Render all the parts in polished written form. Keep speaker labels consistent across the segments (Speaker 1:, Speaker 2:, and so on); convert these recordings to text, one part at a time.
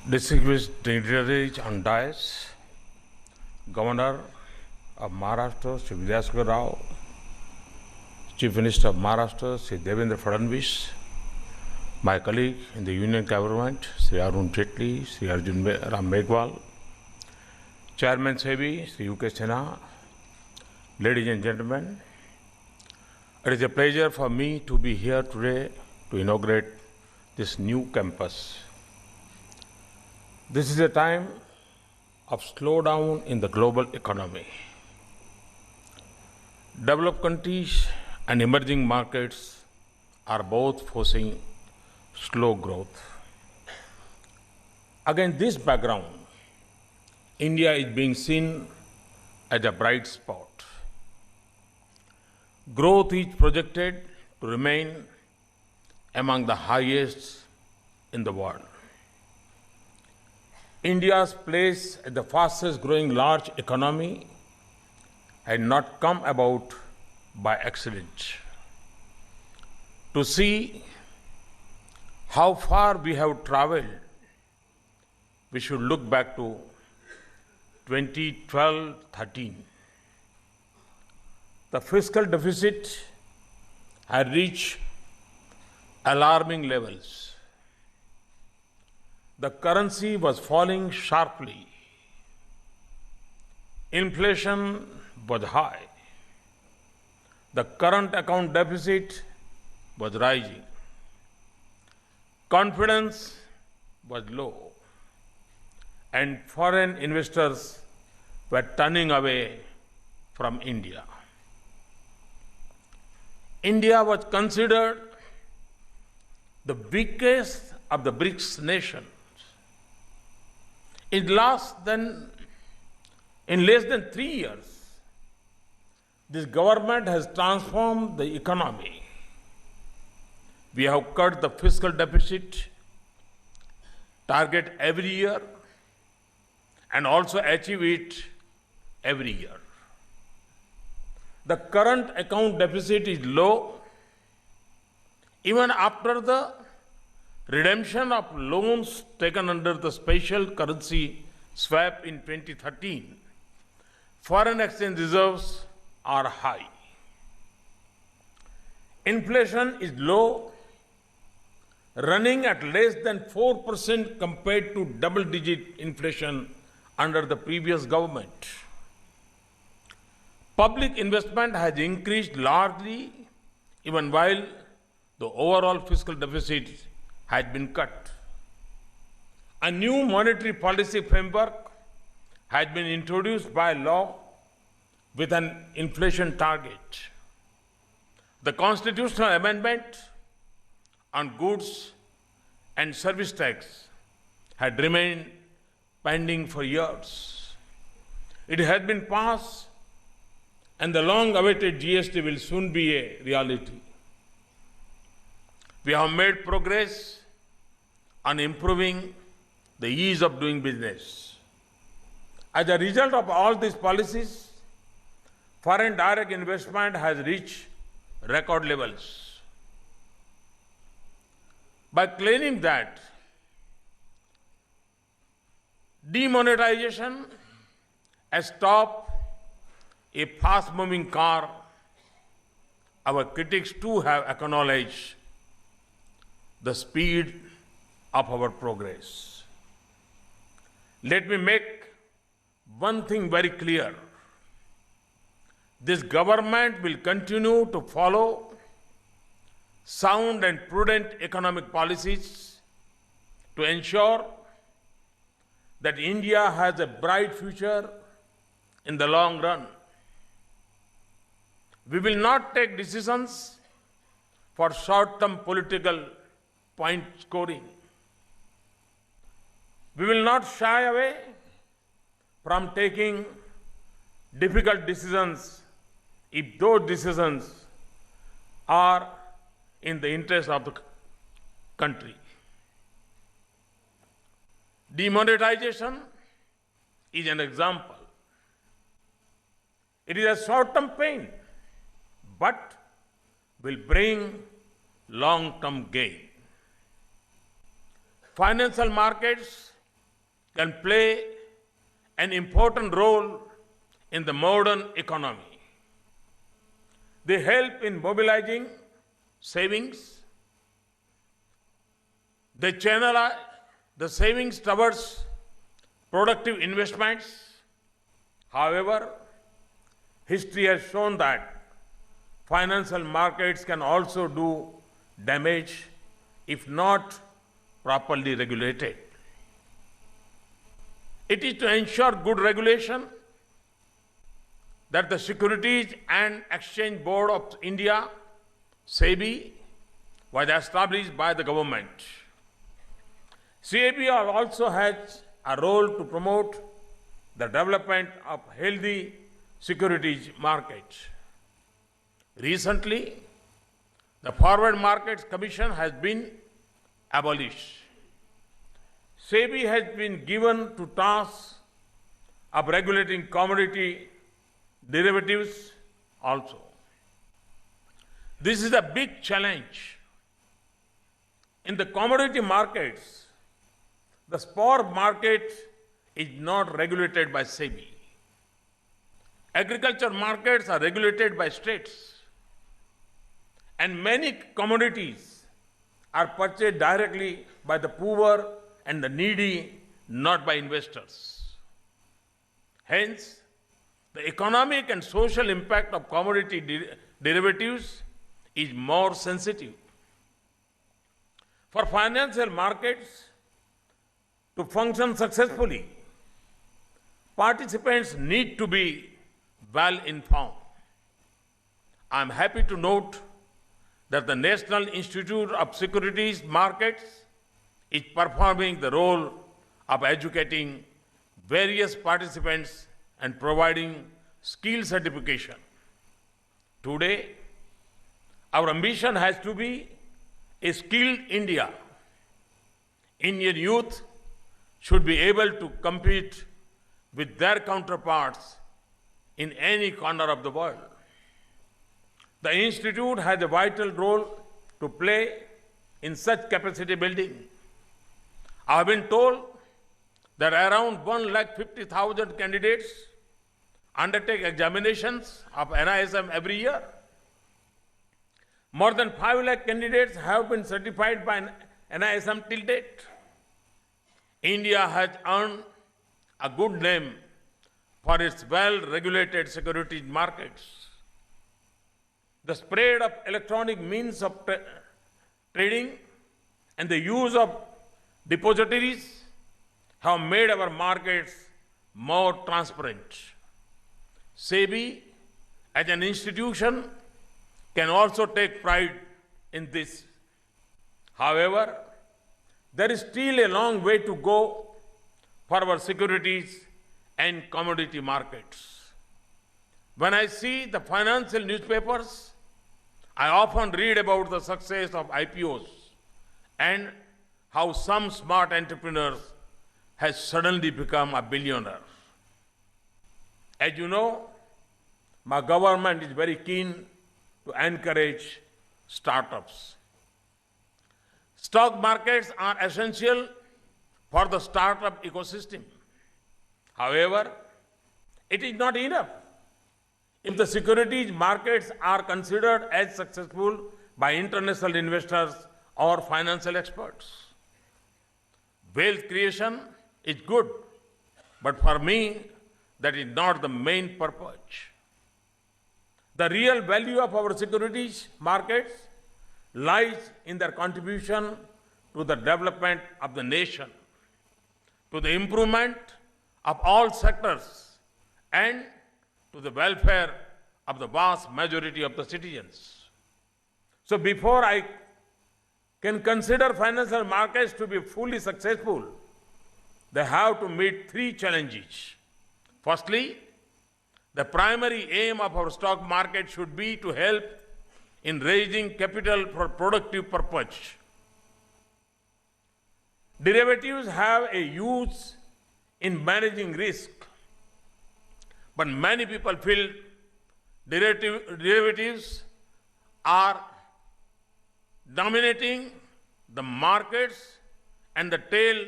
Speaker 1: Distinguished dignitaries on dais, Governor of Maharashtra, Sri Vidyasagar Rao, Chief Minister of Maharashtra, Sri Devendra Fadnavis, my colleague in the Union Government, Sri Arun Jaitley, Sri Arjun Ram Meghwal, Chairman SEBI, Sri UK Sinha, ladies and gentlemen, it is a pleasure for me to be here today to inaugurate this new campus. This is a time of slowdown in the global economy. Developed countries and emerging markets are both facing slow growth. Against this background, India is being seen as a bright spot. Growth is projected to remain among the highest in the world. India's place as the fastest growing large economy had not come about by accident. To see how far we have traveled, we should look back to 2012-13. The fiscal deficit had reached alarming levels. The currency was falling sharply. Inflation was high. The current account deficit was rising. Confidence was low. And foreign investors were turning away from India. India was considered the weakest of the BRICS nations. In less than 3 years, this government has transformed the economy. We have cut the fiscal deficit target every year and also achieve it every year. The current account deficit is low even after the redemption of loans taken under the special currency swap in 2013. Foreign exchange reserves are high. Inflation is low, running at less than 4% compared to double-digit inflation under the previous government. Public investment has increased largely even while the overall fiscal deficit has been cut. A new monetary policy framework has been introduced by law with an inflation target. The constitutional amendment on goods and service tax had remained pending for years. It has been passed, and the long-awaited GST will soon be a reality. We have made progress on improving the ease of doing business. As a result of all these policies, foreign direct investment has reached record levels. By claiming that demonetization has stopped a fast-moving car, our critics too have acknowledged the speed of our progress. Let me make one thing very clear. This government will continue to follow sound and prudent economic policies to ensure that India has a bright future in the long run. We will not take decisions for short-term political point scoring. We will not shy away from taking difficult decisions if those decisions are in the interest of the country. Demonetization is an example. It is a short-term pain, but will bring long-term gain. Financial markets can play an important role in the modern economy. They help in mobilizing savings. They channel the savings towards productive investments. However, history has shown that financial markets can also do damage if not properly regulated. It is to ensure good regulation that the Securities and Exchange Board of India, SEBI, was established by the government. SEBI also has a role to promote the development of healthy securities markets. Recently, the Forward Markets Commission has been abolished. SEBI has been given to task of regulating commodity derivatives also. This is a big challenge. In the commodity markets, the spot market is not regulated by SEBI. Agriculture markets are regulated by states. And many commodities are purchased directly by the poor and the needy, not by investors. Hence, the economic and social impact of commodity derivatives is more sensitive. For financial markets to function successfully, participants need to be well informed. I am happy to note that the National Institute of Securities Markets is performing the role of educating various participants and providing skill certification. Today, our ambition has to be a skilled India. Indian youth should be able to compete with their counterparts in any corner of the world. The Institute has a vital role to play in such capacity building. I have been told that around 150,000 candidates undertake examinations of NISM every year. More than 5 lakh candidates have been certified by NISM till date. India has earned a good name for its well-regulated securities markets. The spread of electronic means of trading and the use of depositories have made our markets more transparent. SEBI, as an institution, can also take pride in this. However, there is still a long way to go for our securities and commodity markets. When I see the financial newspapers, I often read about the success of IPOs and how some smart entrepreneurs has suddenly become a billionaire. As you know, my government is very keen to encourage startups. Stock markets are essential for the startup ecosystem. However, it is not enough. If the securities markets are considered as successful by international investors or financial experts. Wealth creation is good, but for me, that is not the main purpose. The real value of our securities markets lies in their contribution to the development of the nation, to the improvement of all sectors, and to the welfare of the vast majority of the citizens. So before I can consider financial markets to be fully successful, they have to meet 3 challenges. Firstly, the primary aim of our stock market should be to help in raising capital for productive purpose. Derivatives have a use in managing risk, but many people feel derivatives are dominating the markets and the tail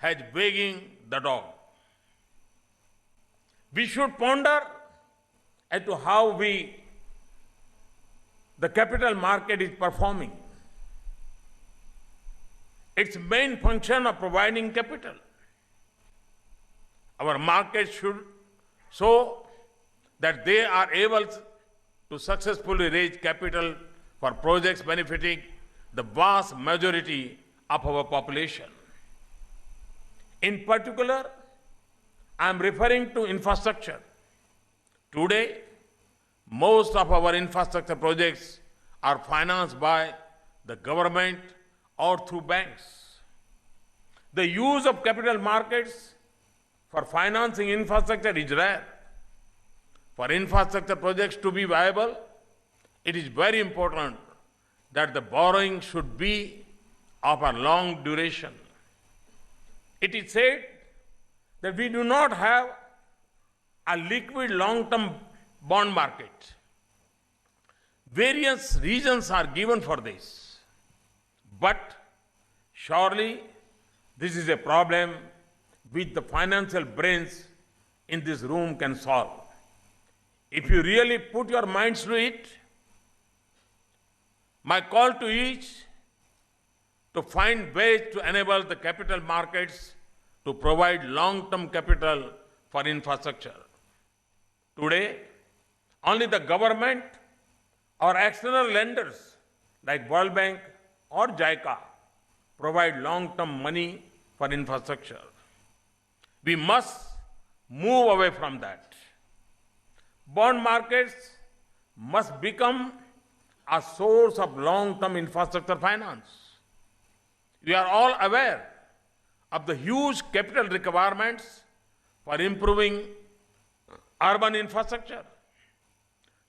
Speaker 1: has wagging the dog. We should ponder as to how the capital market is performing. Its main function of providing capital. Our markets should show that they are able to successfully raise capital for projects benefiting the vast majority of our population. In particular, I am referring to infrastructure. Today, most of our infrastructure projects are financed by the government or through banks. The use of capital markets for financing infrastructure is rare. For infrastructure projects to be viable, it is very important that the borrowing should be of a long duration. It is said that we do not have a liquid long-term bond market. Various reasons are given for this. But surely this is a problem which the financial brains in this room can solve. If you really put your minds to it, my call to each to find ways to enable the capital markets to provide long-term capital for infrastructure. Today, only the government or external lenders like World Bank or JICA provide long-term money for infrastructure. We must move away from that. Bond markets must become a source of long-term infrastructure finance. We are all aware of the huge capital requirements for improving urban infrastructure.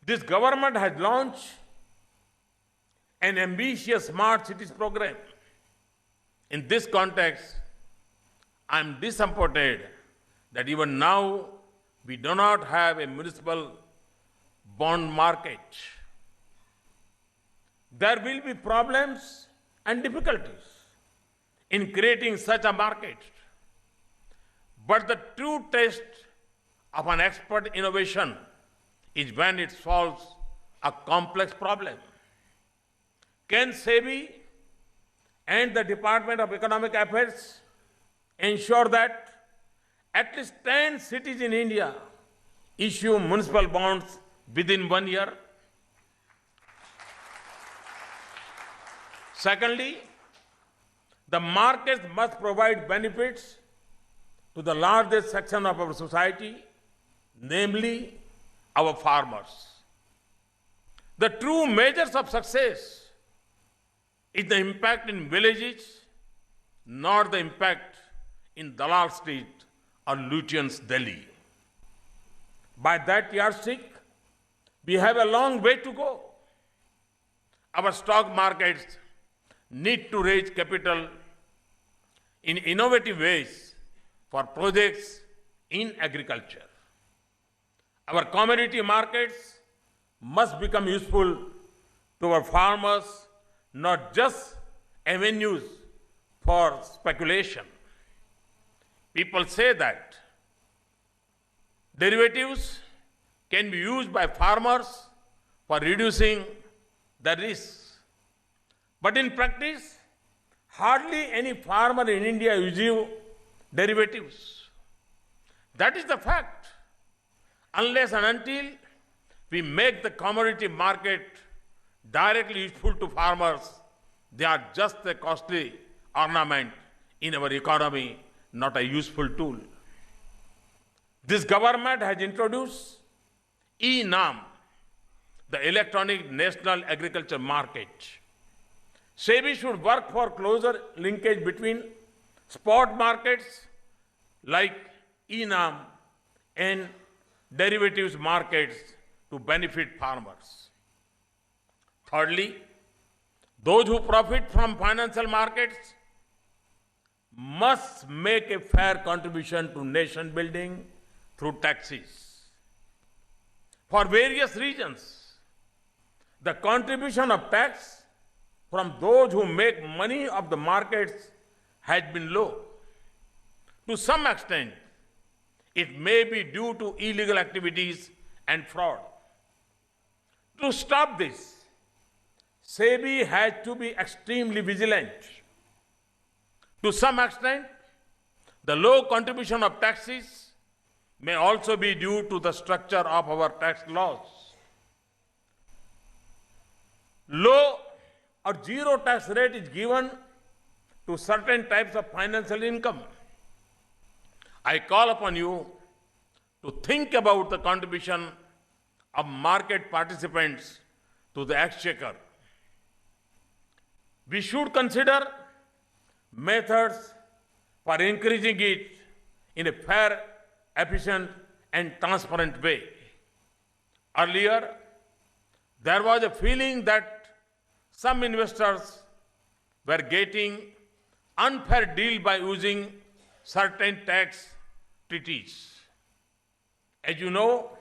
Speaker 1: This government has launched an ambitious smart cities program. In this context, I am disappointed that even now we do not have a municipal bond market. There will be problems and difficulties in creating such a market. But the true test of an expert innovation is when it solves a complex problem. Can SEBI and the Department of Economic Affairs ensure that at least 10 cities in India issue municipal bonds within 1 year? Secondly, the markets must provide benefits to the largest section of our society, namely our farmers. The true measures of success is the impact in villages, not the impact in Dalal Street or Lutyens Delhi. By that yardstick, we have a long way to go. Our stock markets need to raise capital in innovative ways for projects in agriculture. Our commodity markets must become useful to our farmers, not just avenues for speculation. People say that derivatives can be used by farmers for reducing the risks. But in practice, hardly any farmer in India uses derivatives. That is the fact. Unless and until we make the commodity market directly useful to farmers, they are just a costly ornament in our economy, not a useful tool. This government has introduced e-NAM, the Electronic National Agriculture Market. SEBI should work for closer linkage between spot markets like e-NAM and derivatives markets to benefit farmers. Thirdly, those who profit from financial markets must make a fair contribution to nation building through taxes. For various reasons, the contribution of tax from those who make money of the markets has been low. To some extent, it may be due to illegal activities and fraud. To stop this, SEBI has to be extremely vigilant. To some extent, the low contribution of taxes may also be due to the structure of our tax laws. Low or zero tax rate is given to certain types of financial income. I call upon you to think about the contribution of market participants to the exchequer. We should consider methods for increasing it in a fair, efficient, and transparent way. Earlier, there was a feeling that some investors were getting unfair deal by using certain tax treaties. As you know,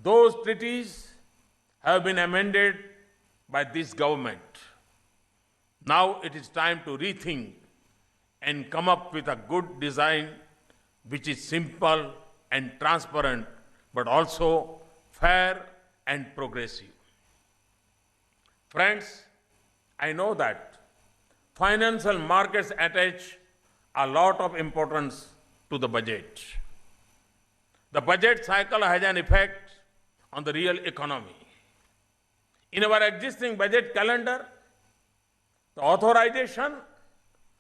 Speaker 1: those treaties have been amended by this government. Now it is time to rethink and come up with a good design which is simple and transparent, but also fair and progressive. Friends, I know that financial markets attach a lot of importance to the budget. The budget cycle has an effect on the real economy. In our existing budget calendar, the authorization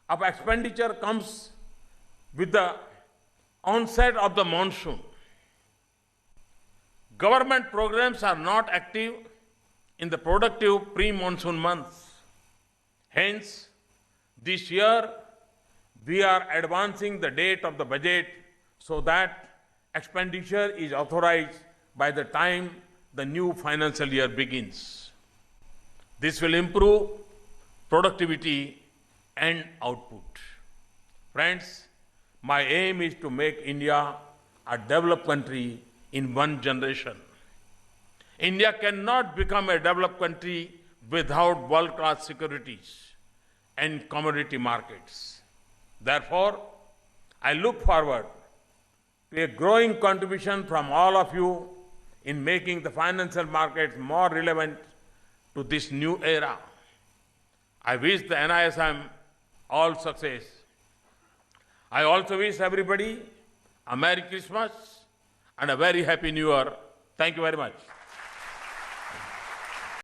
Speaker 1: of expenditure comes with the onset of the monsoon. Government programs are not active in the productive pre-monsoon months. Hence, this year, we are advancing the date of the budget so that expenditure is authorized by the time the new financial year begins. This will improve productivity and output. Friends, my aim is to make India a developed country in one generation. India cannot become a developed country without world-class securities and commodity markets. Therefore, I look forward to a growing contribution from all of you in making the financial markets more relevant to this new era. I wish the NISM all success. I also wish everybody a Merry Christmas and a very Happy New Year. Thank you very much.